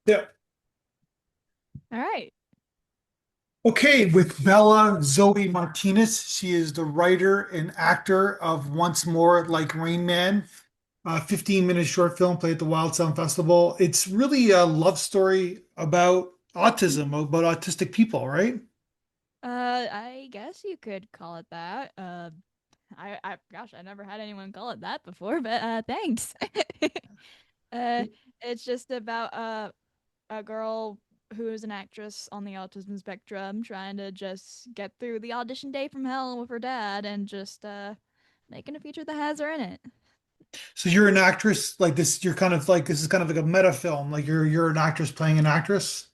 Yeah. All right. Okay, with Bella Zoe Martinez. She is the writer and actor of Once More Like Rain Man, a 15-minute short film played at the Wild Sound Festival. It's really a love story about autism, about autistic people, right? I guess you could call it that. Gosh, I never had anyone call it that before, but thanks. uh, it's just about a girl who is an actress on the autism spectrum trying to just get through the audition day from hell with her dad and just making a feature that has her in it. So you're an actress like this, you're kind of like this is kind of like a meta film. Like you're an actress playing an actress.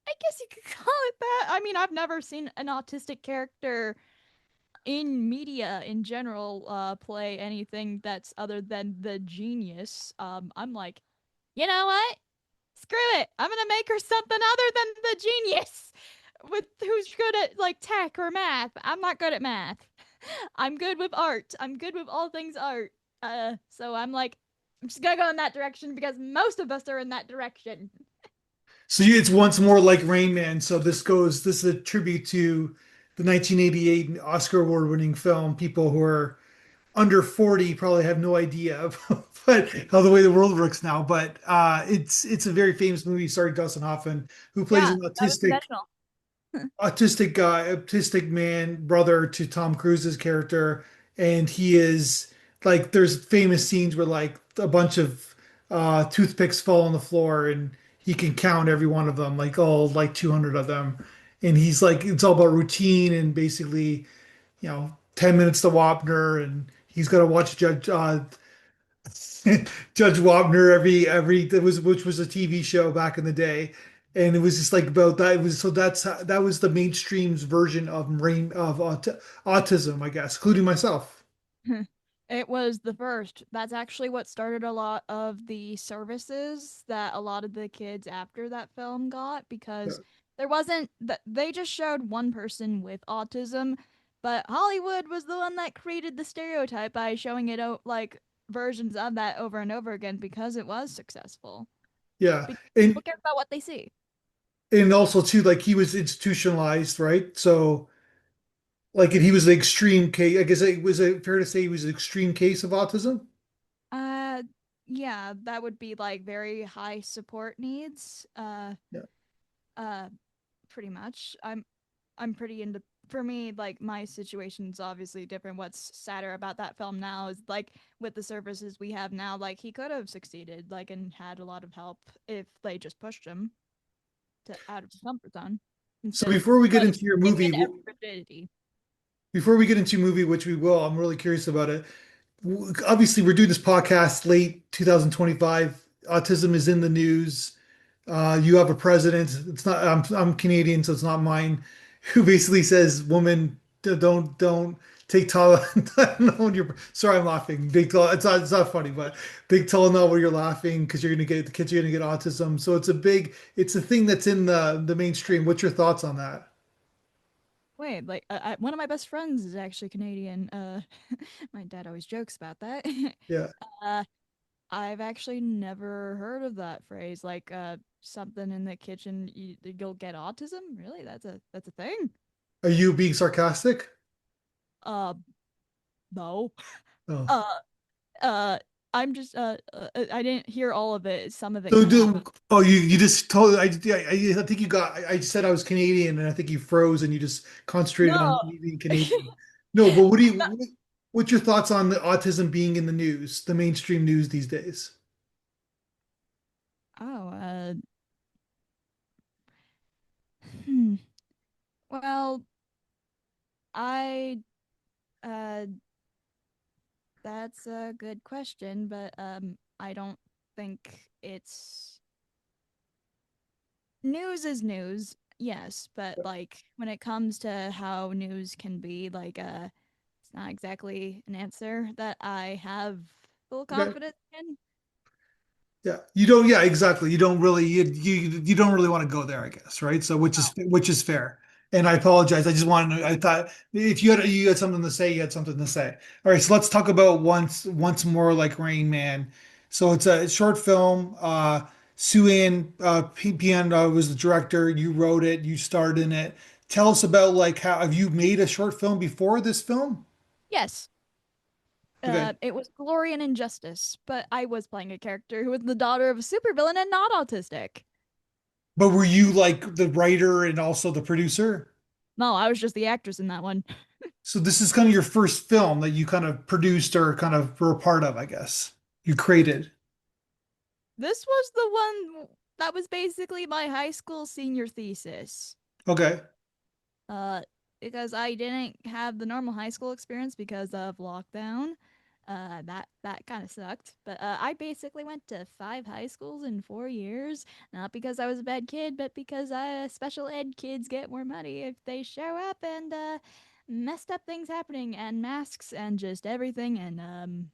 I guess you could call it that. I mean, I've never seen an autistic character in media in general play anything that's other than the genius. I'm like, you know what? Screw it. I'm gonna make her something other than the genius with who's good at like tech or math. I'm not good at math. I'm good with art. I'm good with all things art. So I'm like, I'm just gonna go in that direction because most of us are in that direction. So it's Once More Like Rain Man. So this is a tribute to the 1988 Oscar award winning film. People who are under 40 probably have no idea of but how the way the world works now. But it's a very famous movie starring Dustin Hoffman, who plays Yeah, an that was intentional. autistic guy, autistic man, brother to Tom Cruise's character, and he is like there's famous scenes where like a bunch of toothpicks fall on the floor and he can count every one of them, like all like 200 of them. And he's like it's all about routine and basically, 10 minutes to Wapner, and he's got to watch Judge Wapner every that was which was a TV show back in the day, and it was just like about that. It was so that was the mainstream's version of autism, I guess, including myself. It was the first. That's actually what started a lot of the services that a lot of the kids after that film got Yeah. because there wasn't that they just showed one person with autism, but Hollywood was the one that created the stereotype by showing it like versions of that over and over again because it was successful. Yeah, Because people and care about what they see. also too, like he was institutionalized, right? So like, and he was an extreme case. I guess it fair to say he was an extreme case of autism? Uh yeah, that would be like very high support needs. Yeah. Uh Pretty much. I'm pretty into for me like my situation's obviously different. What's sadder about that film now is like with the services we have now, like he could have succeeded like and had a lot of help if they just pushed him to out of his comfort zone So instead of before we get like into your giving movie, in every rigidity. before we get into your movie, which we will, I'm really curious about it. Obviously we're doing this podcast late 2025. Autism is in the news. You have a president. It's not. I'm Canadian, so it's not mine. Who basically says, "Woman, don't take Tylenol." I don't know when you're. Sorry, I'm laughing. Big tall. It's not funny, but big Tylenol where you're laughing because you're gonna get the kids are gonna get autism. So it's a big. It's a thing that's in the mainstream. What's your thoughts on that? Wait, like one of my best friends is actually Canadian. My dad always jokes about that. Yeah. uh, I've actually never heard of that phrase. Like, something in the kitchen, you'll get autism. Really, that's a thing. Are you being sarcastic? Uh, no. Oh. Uh, uh, I'm just I didn't hear all of it. Some of it So cut out. do oh you just told I think you got I said I was Canadian and I think you froze and you just concentrated on No. me being Canadian. No, but what's your thoughts on the autism being in the news, the mainstream news these days? Oh, hmm. Well, I uh that's a good question, but I don't think it's news is news. Yes, but like when it comes to how news can be, like it's not exactly an answer that I have full Okay. confidence in. Yeah. You don't yeah, exactly. You don't really want to go there, I guess, right? So which is fair. And I apologize. I just wanted to, I thought if you had something to say, you had something to say. All right, so let's talk about once more like Rain Man. So it's a short film. Sue Ann Pien was the director. You wrote it. You starred in it. Tell us about like how have you made a short film before this film? Yes. Okay. It was Glory and Injustice, but I was playing a character who was the daughter of a supervillain and not autistic. But were you like the writer and also the producer? No, I was just the actress in that one. So this is kind of your first film that you kind of produced or kind of were a part of, I guess. You created. This was the one that was basically my high school senior thesis. Okay. Uh, because I didn't have the normal high school experience because of lockdown. That kind of sucked. But I basically went to 5 high schools in 4 years, not because I was a bad kid, but because special ed kids get more money if they show up and messed up things happening and masks and just everything. And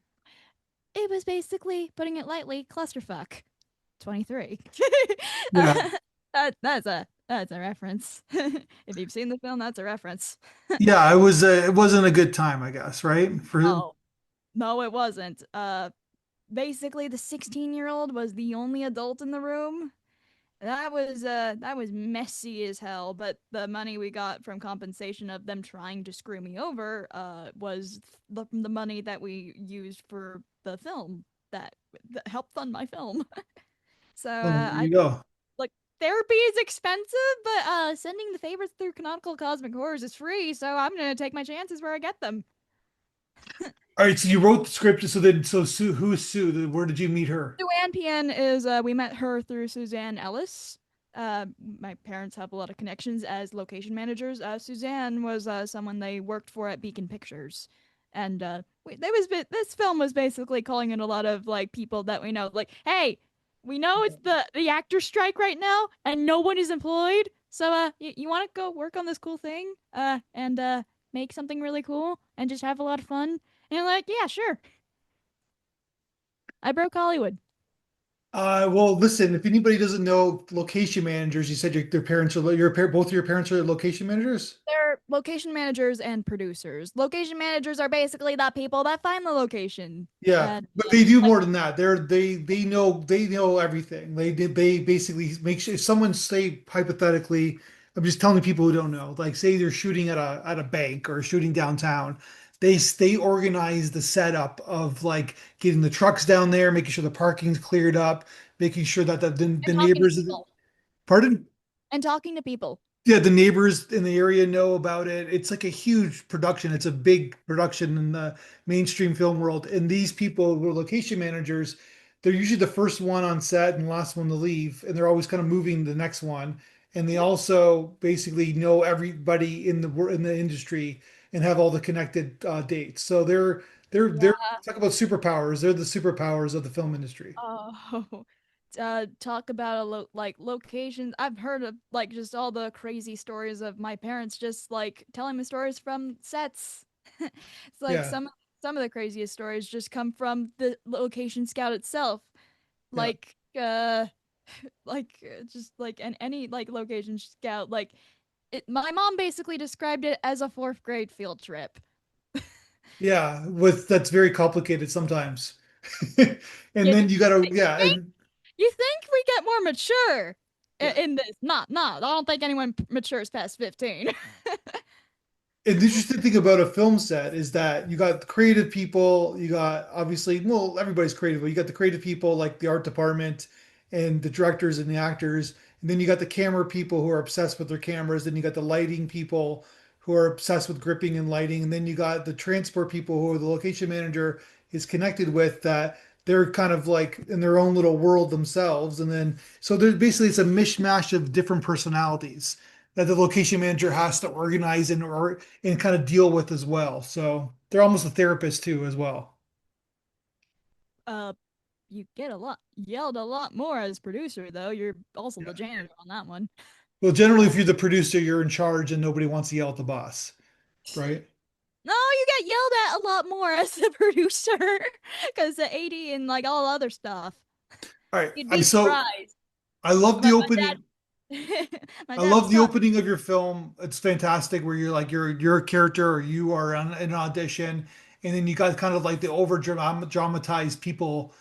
it was basically, putting it lightly, clusterfuck. 23. uh, Yeah. that's a reference. If you've seen the film, that's a reference. Yeah, it wasn't a good time, I guess, right? For Oh, no, it wasn't. Basically the 16-year-old was the only adult in the room. That was messy as hell, but the money we got from compensation of them trying to screw me over was the money that we used for the film that helped fund my film. So well, there I you go. like therapy is expensive, but sending the favors through canonical cosmic horrors is free, so I'm gonna take my chances where I get them. All right, so you wrote the script. So then, so Sue, who is Sue? Where did you meet her? Sue Ann Pien is we met her through Suzanne Ellis. My parents have a lot of connections as location managers. Suzanne was someone they worked for at Beacon Pictures, and this film was basically calling in a lot of like people that we know. Like, hey, we know it's the actor strike right now, and no one is employed. So you want to go work on this cool thing, and make something really cool, and just have a lot of fun. And you're like, yeah, sure. I broke Hollywood. Well, listen, if anybody doesn't know location managers, you said their parents are both of your parents are location managers? They're location managers and producers. Location managers are basically the people that find the location. Yeah, And but they do like more than that. They know everything. They basically make sure if someone say hypothetically, I'm just telling people who don't know, like say they're shooting at a bank or shooting downtown, they organize the setup of like getting the trucks down there, making sure the parking's cleared up, making sure that the and talking to neighbors, people. pardon? And talking to people. Yeah, the neighbors in the area know about it. It's like a huge production. It's a big production in the mainstream film world. And these people who are location managers, they're usually the first one on set and last one to leave, and they're always kind of moving the next one. And they Yep. also basically know everybody in the industry and have all the connected dates. So they're Yeah. talk about superpowers. They're the superpowers of the film industry. Oh, talk about like locations. I've heard of like just all the crazy stories of my parents just like telling me stories from sets. It's like Yeah, some of the craziest stories just come from the location scout itself. yeah. Like just like any like location scout like my mom basically described it as a fourth grade field trip. Yeah, with that's very complicated sometimes. And You, then you gotta, you yeah, think and you think we get more mature yeah. in this? Not. I don't think anyone matures past 15. And the interesting thing about a film set is that you got the creative people, you got obviously, well, everybody's creative, but you got the creative people like the art department and the directors and the actors. And then you got the camera people who are obsessed with their cameras. Then you got the lighting people who are obsessed with gripping and lighting. And then you got the transport people who are the location manager is connected with that they're kind of like in their own little world themselves. And then so there's basically it's a mishmash of different personalities that the location manager has to organize and kind of deal with as well. So they're almost a therapist too, as well. uh, you get a lot yelled a lot more as producer though. You're also Yeah. the janitor on that one. Well, generally, Uh, if you're the producer, you're in charge and nobody wants to yell at the boss, right? no, you get yelled at a lot more as the producer because the AD and like all other stuff. All right. You'd I be so surprised. I love the But opening. my dad, my I dad love was the telling opening of your film. It's fantastic where you're like you're a character or you are on an audition, and then you got kind of like the over dramatized people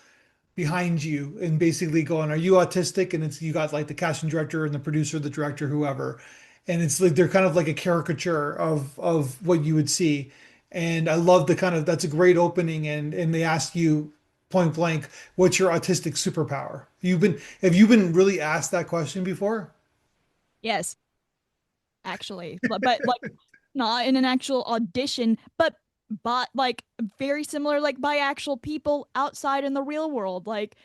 behind you and basically going, "Are you autistic?" And it's you got like the casting director and the producer, the director, whoever, and it's like they're kind of like a caricature of what you would see. And I love the kind of that's a great opening, and they ask you point blank, "What's your autistic superpower?" Have you been really asked that question before? Yes, actually, but like not in an actual audition, but like very similar, like by actual people outside in the real world. Like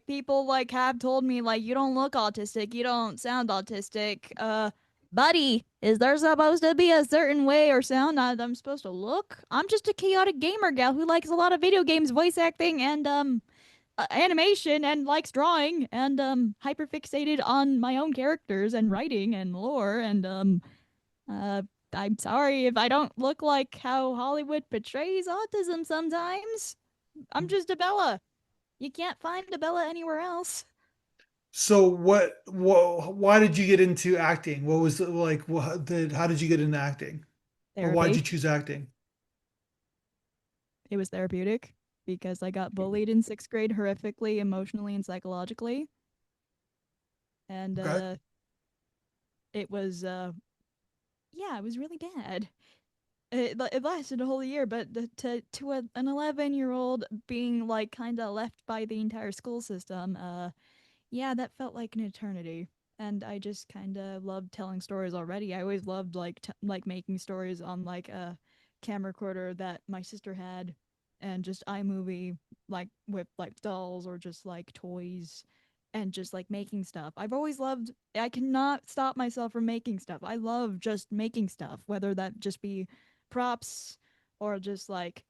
people like have told me like you don't look autistic, you don't sound autistic. Buddy, is there supposed to be a certain way or sound that I'm supposed to look? I'm just a chaotic gamer gal who likes a lot of video games, voice acting, and animation, and likes drawing, and hyper fixated on my own characters and writing and lore, and uh, I'm sorry if I don't look like how Hollywood portrays autism sometimes. I'm just a Bella. You can't find a Bella anywhere else. So why did you get into acting? What was it like? How did you get into acting? Or why did you Therapy. choose acting? It was therapeutic because I got bullied in sixth grade horrifically, emotionally, and psychologically. And Okay. it was, yeah, it was really bad. It lasted a whole year, but an 11-year-old being like kind of left by the entire school system, yeah, that felt like an eternity. And I just kind of loved telling stories already. I always loved like making stories on like a camera recorder that my sister had, and just iMovie, like with like dolls or just like toys, and just like making stuff. I've always loved. I cannot stop myself from making stuff. I love just making stuff, whether that just be props or just like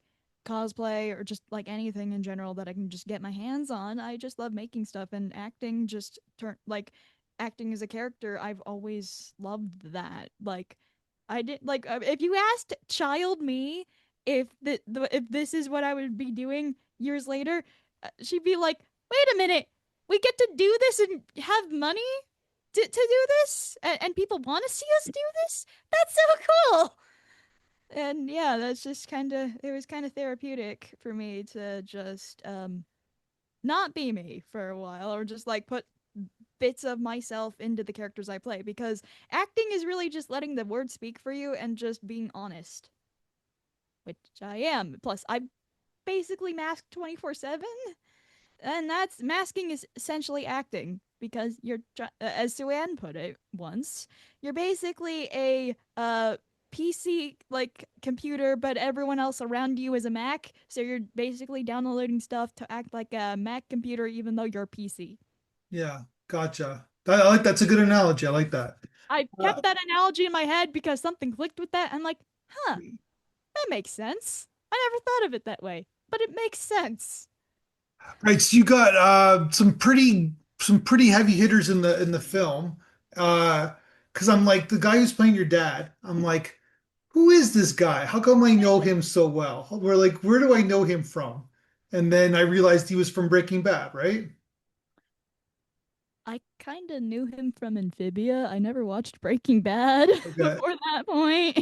cosplay or just like anything in general that I can just get my hands on. I just love making stuff, and acting just turn like acting as a character. I've always loved that. Like I did like if you asked child me if if this is what I would be doing years later, she'd be like, "Wait a minute. We get to do this and have money to do this? And people want to see us do this? That's so cool." And yeah, that's just kind of it was kind of therapeutic for me to just not be me for a while, or just like put bits of myself into the characters I play, because acting is really just letting the words speak for you and just being honest, which I am. Plus, I basically mask 24/7, and that's masking is essentially acting, because as Sue Ann put it once, you're basically a PC like computer, but everyone else around you is a Mac, so you're basically downloading stuff to act like a Mac computer even though you're a PC. Yeah, gotcha. I like that's a good analogy. I like that. I Uh, kept that analogy in my head because something clicked with that. I'm like, huh, that makes sense. I never thought of it that way, but it makes sense. right, so you got some pretty heavy hitters in the film. Because I'm like the guy who's playing your dad. I'm like, who is this guy? How come I know him so well? We're like, where do I know him from? And then I realized he was from Breaking Bad, right? I kind of knew him from Amphibia. I never watched Breaking Bad Okay. before that point.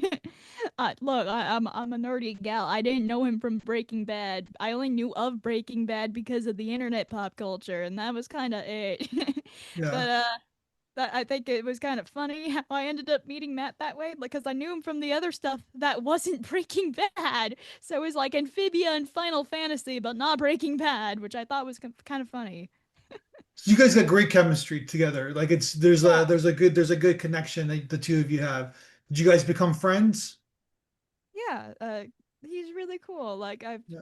Look, I'm a nerdy gal. I didn't know him from Breaking Bad. I only knew of Breaking Bad because of the internet pop culture, and that was kind of it. Yeah. But I think it was kind of funny how I ended up meeting Matt that way, because I knew him from the other stuff that wasn't Breaking Bad. So it was like Amphibia and Final Fantasy, but not Breaking Bad, which I thought was kind of funny. So you guys got great chemistry together. Like it's Yeah, there's a good connection that the two of you have. Did you guys become friends? yeah. He's really cool. Like Yeah.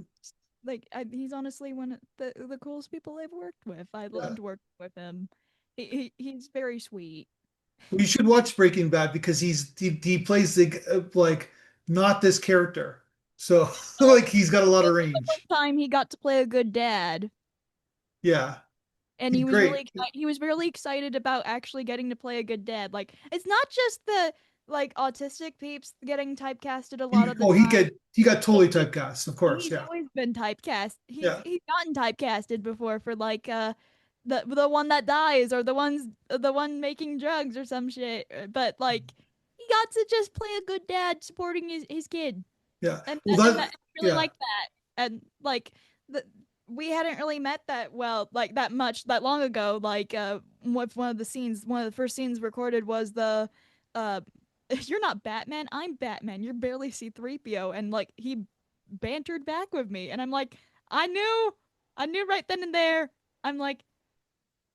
he's honestly one of the coolest people I've worked with. I Yeah. loved working with him. He's very sweet. Well, you should watch Breaking Bad because he plays like not this character. So like he's got a lot of This is the range. first time he got to play a good dad, Yeah. and He's great. he was really excited about actually getting to play a good dad. Like it's not just the like autistic peeps getting typecasted a lot of the time. He got Like totally typecast, of course. he's Yeah. always been typecast. Yeah. He's gotten typecasted before for like the one that dies, or the one making drugs or some shit. But like he got to just play a good dad supporting his kid, Yeah. and Well and that that I really yeah. like that. And like the we hadn't really met that well, like that much, that long ago. Like, one of the first scenes recorded was uh, "You're not Batman, I'm Batman. You're barely C-3PO," and like he bantered back with me, and I'm like, I knew, I knew right then and there. I'm like,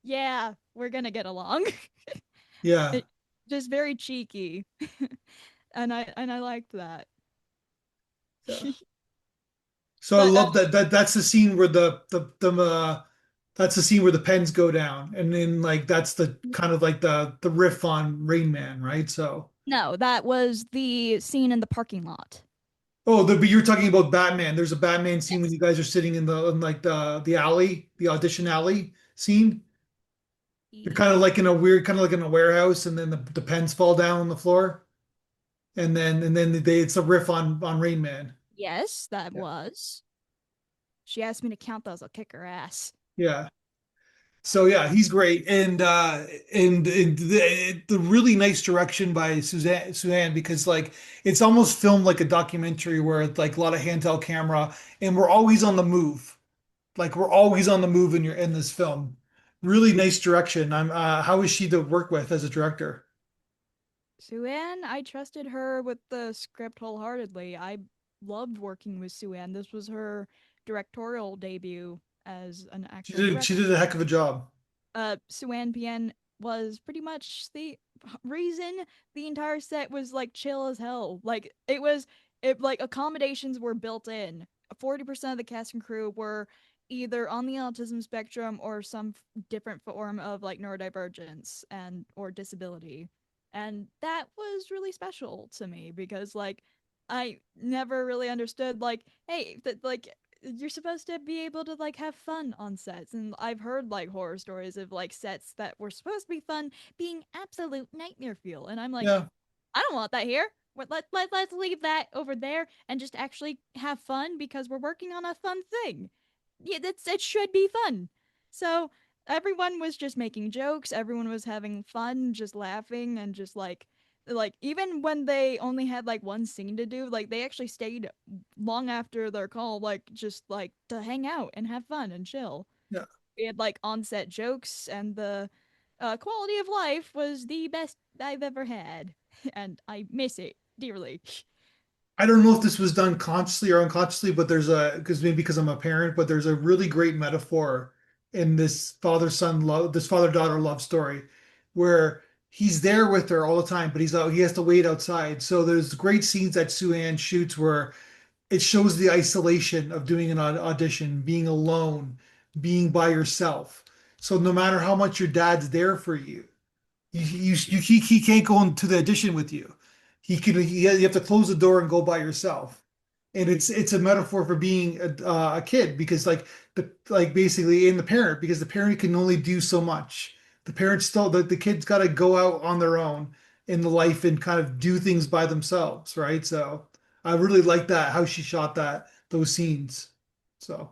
yeah, we're gonna get along. Yeah. It just very cheeky, and I liked that. Yeah. So I But love that's the scene where that's the scene where the pens go down, and then like that's the kind of like the riff on Rain Man, right? So no, that was the scene in the parking lot. oh, but you're talking about Batman. There's a Batman scene when Yes. you guys are sitting in like the alley, the audition alley scene. You're kind of like in a weird, kind of like in a warehouse, and then the pens fall down on the floor, and then it's a riff on Rain Man. Yes, that Yeah, was. She asked me to count those. I'll kick her ass. yeah. So yeah, he's great, and the really nice direction by Suzanne because like it's almost filmed like a documentary where it's like a lot of handheld camera, and we're always on the move. Like we're always on the move in this film. Really nice direction. How is she to work with as a director? Sue Ann, I trusted her with the script wholeheartedly. I loved working with Sue Ann. This was her directorial debut as an actual She director. did a heck of a job. Sue Ann Pien was pretty much the reason the entire set was like chill as hell. Like it like accommodations were built in. 40% of the cast and crew were either on the autism spectrum or some different form of like neurodivergence and or disability. And that was really special to me because like I never really understood like hey that like you're supposed to be able to like have fun on sets, and I've heard like horror stories of like sets that were supposed to be fun being absolute nightmare fuel, and I'm like, Yeah, I don't want that here. Let's leave that over there and just actually have fun because we're working on a fun thing. Yeah, it should be fun. So everyone was just making jokes, everyone was having fun, just laughing and just like even when they only had like one scene to do, like they actually stayed long after their call, like just like to hang out and have fun and chill. yeah. We had like on-set jokes, and the quality of life was the best I've ever had, and I miss it dearly. I don't know if this was done consciously or unconsciously, but there's a because maybe because I'm a parent, but there's a really great metaphor in this father-son love, this father-daughter love story, where he's there with her all the time, but he's out, he has to wait outside. So there's great scenes that Sue Ann shoots where it shows the isolation of doing an audition, being alone, being by yourself. So no matter how much your dad's there for you, he can't go into the audition with you. You have to close the door and go by yourself. And it's a metaphor for being a kid because like basically in the parent because the parent can only do so much. The parents still the kids got to go out on their own in the life and kind of do things by themselves, right? So I really like that how she shot those scenes. So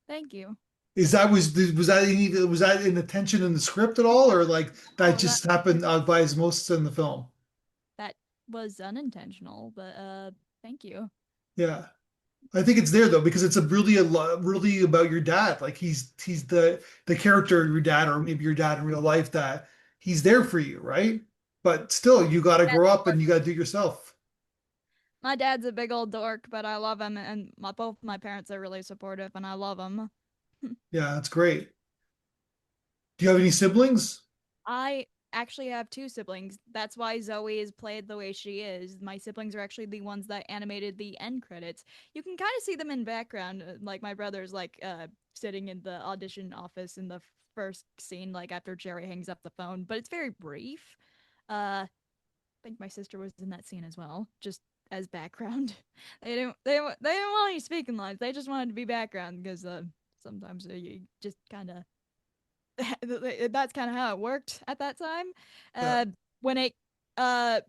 Thank you. is that was that an attention in the script at all, or like that Oh, that just happened by osmosis in the film? that was unintentional, but thank you. Yeah, I think it's there though because it's really about your dad. Like he's the character of your dad, or maybe your dad in real life that he's there for you, right? But still, you got to Dad's grow a up dork. and you got to do it yourself. My dad's a big old dork, but I love him, and both my parents are really supportive, and I love him. Yeah, that's great. Do you have any siblings? I actually have two siblings. That's why Zoe is played the way she is. My siblings are actually the ones that animated the end credits. You can kind of see them in background. Like my brother's like sitting in the audition office in the first scene, like after Gerry hangs up the phone, but it's very brief. I think my sister was in that scene as well, just as background. They didn't want any speaking lines. They just wanted to be background because sometimes you just kind of that's kind of how it worked at that time. Yeah, When it uh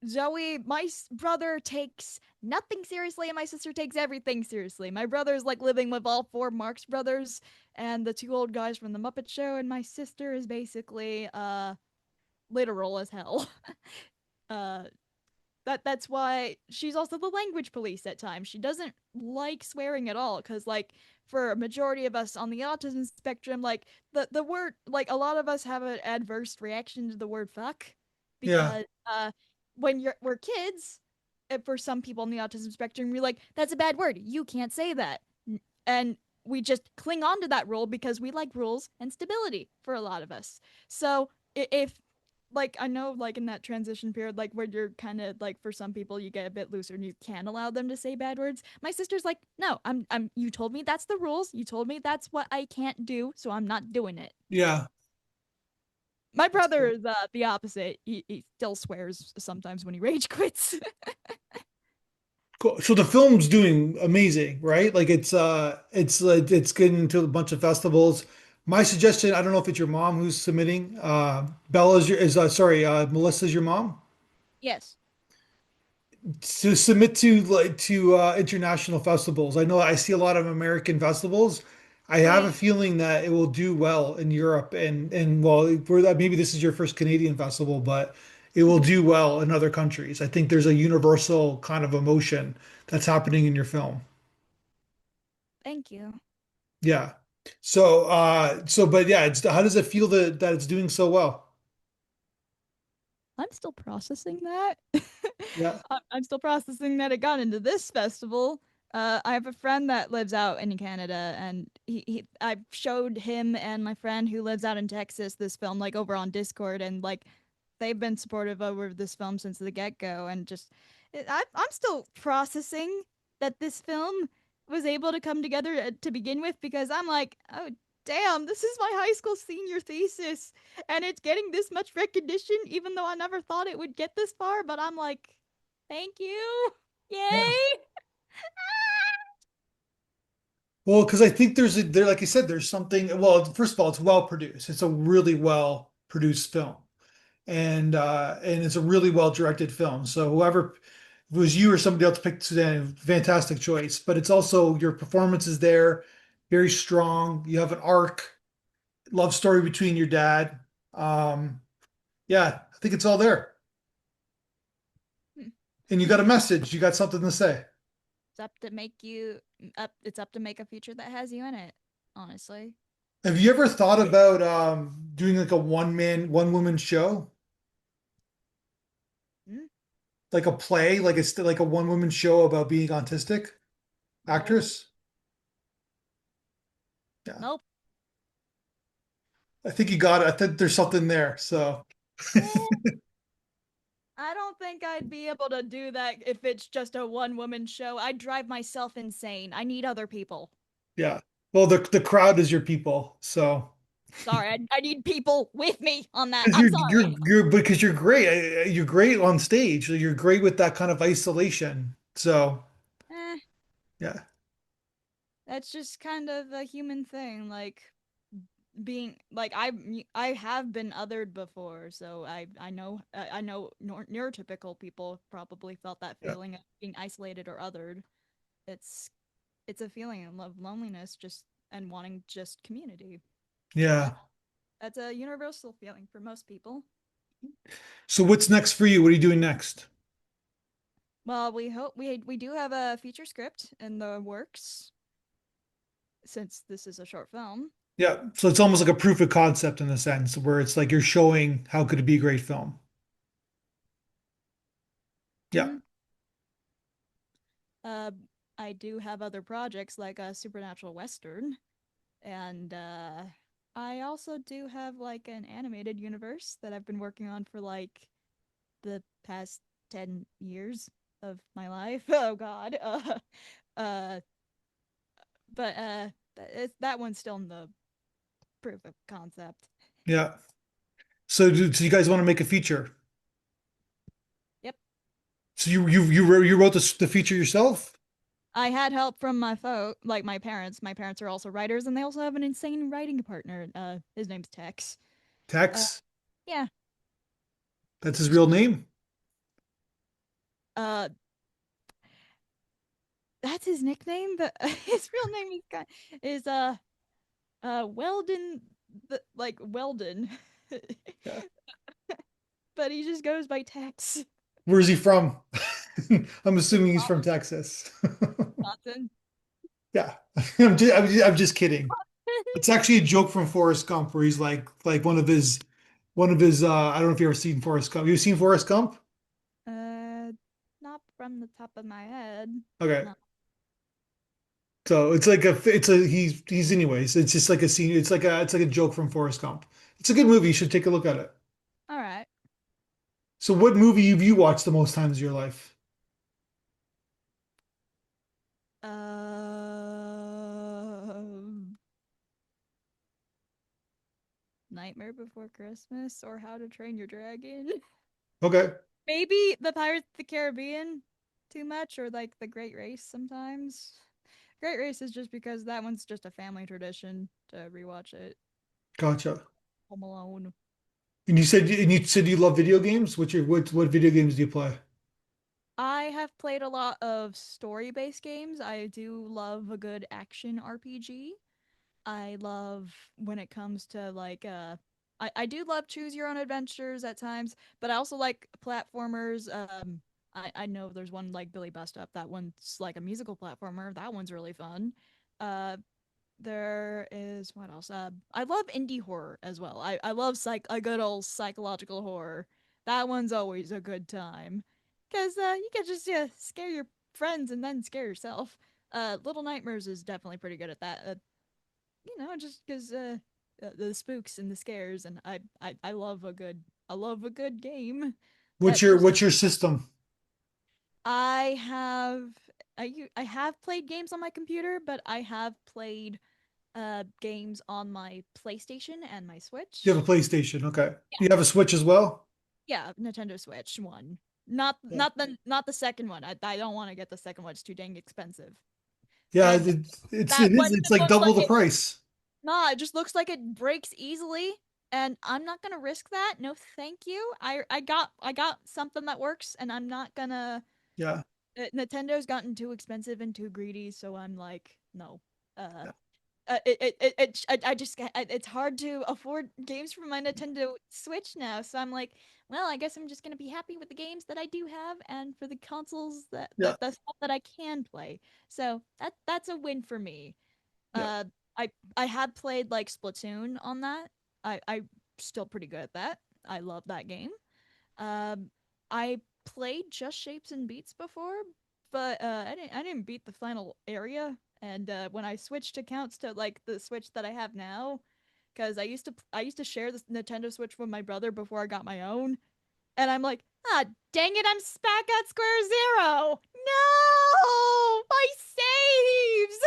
Zoe, my brother takes nothing seriously, and my sister takes everything seriously. My brother's like living with all four Marx brothers and the two old guys from the Muppet Show, and my sister is basically literal as hell. uh that's why she's also the language police at times. She doesn't like swearing at all because like for a majority of us on the autism spectrum, like the word, like a lot of us have an adverse reaction to the word fuck Yeah. because when we're kids, for some people on the autism spectrum, you're like, that's a bad word. You can't say that. And we just cling on to that rule because we like rules and stability for a lot of us. So if like I know like in that transition period like where you're kind of like for some people you get a bit looser and you can allow them to say bad words. My sister's like, "No, I'm you told me that's the rules. You told me that's what I can't do, so I'm not doing it." Yeah. My That's brother cool. is the opposite. He still swears sometimes when he rage quits. Cool. So the film's doing amazing, right? Like it's getting to a bunch of festivals. My suggestion, I don't know if it's your mom who's submitting. Bella's your is sorry, Melissa's your mom. Yes. To submit to like to international festivals. I know I see a lot of American festivals. I Oh have yeah. a feeling that it will do well in Europe and well, for that maybe this is your first Canadian festival, but it will Mhm. do well in other countries. I think there's a universal kind of emotion that's happening in your film. Thank you. Yeah. So but yeah, it's how does it feel that it's doing so well? I'm still processing that. Yeah. I'm still processing that it got into this festival. I have a friend that lives out in Canada, and I showed him and my friend who lives out in Texas this film like over on Discord, and like they've been supportive over this film since the get go, and just I'm still processing that this film was able to come together to begin with because I'm like, oh damn, this is my high school senior thesis and it's getting this much recognition, even though I never thought it would get this far. But I'm like, thank you, Yeah. yay! Well, because I think there, like I said, there's something. Well, first of all, it's well produced. It's a really well produced film, and it's a really well directed film. So whoever if it was you or somebody else picked Suzanne, fantastic choice. But it's also your performance is there, very strong. You have an arc, love story between your dad. Um, yeah, I think it's all there. Hmm. And you got a message. You got something to say. It's up to make you up. It's up to make a future that has you in it. Honestly, Have you ever thought about doing like a one woman show? mm, Like a play, like it's like a one woman show about being autistic nope, actress. Yeah, nope. I think you got it. I think there's something there. So Eh, I don't think I'd be able to do that if it's just a one woman show. I'd drive myself insane. I need other people. yeah. Well, the crowd is your people. So Sorry, I need people with me on that. because I'm sorry. you're because you're great. You're great on stage. You're great with that kind of isolation. So Eh, yeah, that's just kind of a human thing. Like being like I have been othered before, so I know neurotypical people probably felt that yeah, feeling of being isolated or othered. It's it's a feeling of loneliness, just and wanting just community. yeah. That that's a universal feeling for most people. So what's next for you? What are you doing next? Well, we hope we do have a feature script in the works since this is a short film. Yeah. So it's almost like a proof of concept in a sense where it's like you're showing how could it be a great film. Yeah. Mm. Uh, I do have other projects like a supernatural western, and I also do have like an animated universe that I've been working on for like the past 10 years of my life. Oh God. Uh, but that one's still in the proof of concept. Yeah. So you guys want to make a feature? Yep. So you wrote the feature yourself? I had help from like my parents. My parents are also writers, and they also have an insane writing partner. His name's Tex. Uh, Tex? yeah. That's his real name? Uh, that's his nickname, but his real name is Weldon, like Weldon, Yeah. but he just goes by Tex. Where's he from? I'm assuming he's from Texas. Wisconsin. Yeah, I'm just kidding. It's actually a joke from Forrest Gump where he's like one of his I don't know if you've ever seen Forrest Gump. You've seen Forrest Gump? Uh, not from the top of my head. Okay. No. So it's a he's anyways. It's just like a scene. It's like a joke from Forrest Gump. It's a good movie. You should take a look at it. All right. So what movie have you watched the most times in your life? Um, Nightmare Before Christmas or How to Train Your Dragon. Okay. Maybe the Pirates of the Caribbean too much, or like the Great Race sometimes. Great Race is just because that one's just a family tradition to rewatch it. Gotcha. Home Alone. And you said you love video games? What video games do you play? I have played a lot of story-based games. I do love a good action RPG. I love when it comes to like I do love choose your own adventures at times, but I also like platformers. I know there's one like Billy Bust Up. That one's like a musical platformer. That one's really fun. Uh there is what else? I love indie horror as well. I love a good old psychological horror. That one's always a good time. Cause you can just scare your friends and then scare yourself. Little Nightmares is definitely pretty good at that. Just because the spooks and the scares, and I love a good game. What's your There's what's your system? I have I have played games on my computer, but I have played games on my PlayStation and my You have Switch. a PlayStation. Okay. Yeah, You have a Switch as well? yeah, Nintendo Switch one. Yeah. Not the second one. I don't want to get the second one. It's too dang expensive. Yeah, And that it one is. It's just like looks double like the price. nah, it just looks like it breaks easily, and I'm not gonna risk that. No, thank you. I got something that works, and I'm not gonna. Yeah. Nintendo's gotten too expensive and too greedy, so I'm like, no. Uh, Yeah. I just it's hard to afford games for my Nintendo Switch now, so I'm like, well, I guess I'm just gonna be happy with the games that I do have, and for the consoles Yeah. the stuff that I can play. So that's a win for me. Yeah. Uh, I had played like Splatoon on that. I'm still pretty good at that. I love that game. Um, I played Just Shapes and Beats before, but I didn't beat the final area. And when I switched accounts to like the Switch that I have now, because I used to share the Nintendo Switch with my brother before I got my own, and I'm like, ah, dang it, I'm back at square zero. No, my saves.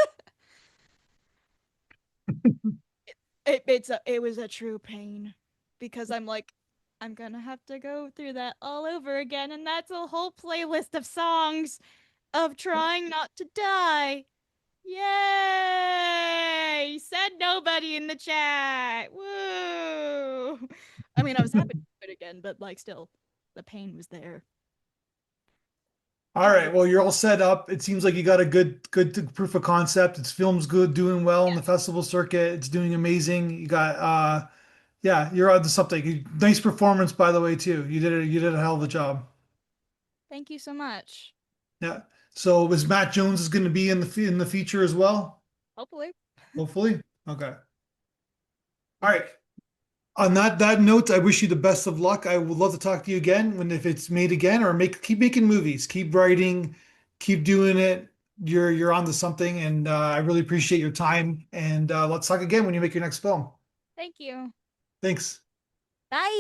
It was a true pain because I'm like, I'm gonna have to go through that all over again, and that's a whole playlist of songs of trying not to die. Yay! Said nobody in the chat. Woo! I mean, I was happy to do it again, but like, still, the pain was there. All right. Well, you're all set up. It seems like you got a good proof of concept. It's film's good, doing well in the festival circuit. It's doing amazing. You got yeah, you're on to something. Nice performance, by the way, too. You did a hell of a job. Thank you so much. Yeah. So is Matt Jones is going to be in the feature as well? Hopefully. Hopefully. Okay. All right. On that note, I wish you the best of luck. I would love to talk to you again when if it's made again or keep making movies, keep writing, keep doing it. You're onto something, and I really appreciate your time. And let's talk again when you make your next film. Thank you. Thanks. Bye.